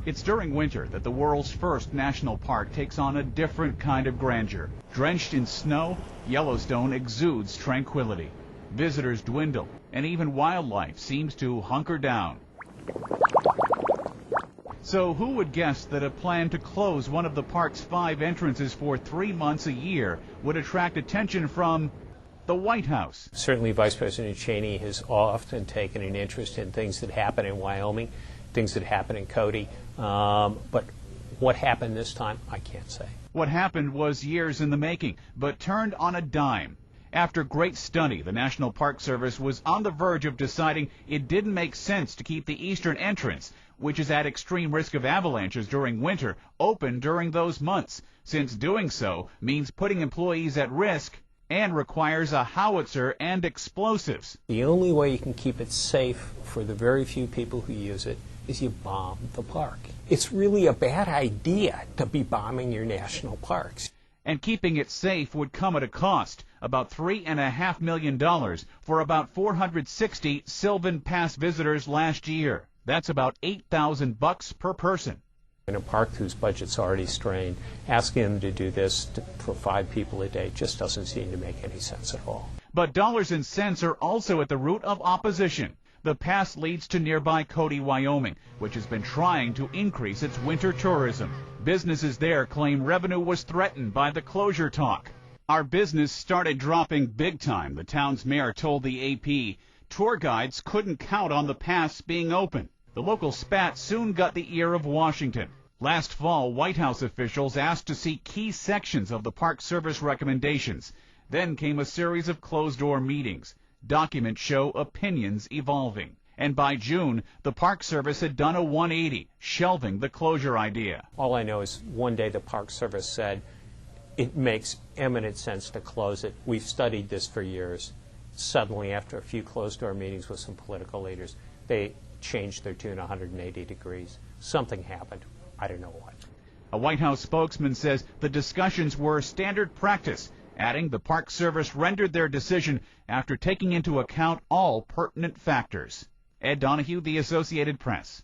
It's during winter that the world's first national park takes on a different kind of grandeur. Drenched in snow, Yellowstone exudes tranquility. Visitors dwindle, and even wildlife seems to hunker down. So who would guess that a plan to close one of the park's 5 entrances for 3 months a year would attract attention from the White House? Certainly Vice President Cheney has often taken an interest in things that happen in Wyoming, things that happen in Cody, but what happened this time, I can't say. What happened was years in the making, but turned on a dime. After great study, the National Park Service was on the verge of deciding it didn't make sense to keep the eastern entrance, which is at extreme risk of avalanches during winter, open during those months, since doing so means putting employees at risk and requires a howitzer and explosives. The only way you can keep it safe for the very few people who use it is you bomb the park. It's really a bad idea to be bombing your national parks. And keeping it safe would come at a cost, about $3.5 million for about 460 Sylvan Pass visitors last year. That's about $8,000 per person. In a park whose budget's already strained, asking them to do this for 5 people a day just doesn't seem to make any sense at all. But dollars and cents are also at the root of opposition. The pass leads to nearby Cody, Wyoming, which has been trying to increase its winter tourism. Businesses there claim revenue was threatened by the closure talk. Our business started dropping big time, the town's mayor told the AP. Tour guides couldn't count on the pass being open. The local spat soon got the ear of Washington. Last fall, White House officials asked to see key sections of the Park Service recommendations. Then came a series of closed-door meetings. Documents show opinions evolving. And by June, the Park Service had done a 180, shelving the closure idea. All I know is one day the Park Service said it makes eminent sense to close it. We've studied this for years. Suddenly, after a few closed-door meetings with some political leaders, they changed their tune 180 degrees. Something happened. I don't know what. A White House spokesman says the discussions were standard practice, adding the Park Service rendered their decision after taking into account all pertinent factors. Ed Donahue, The Associated Press.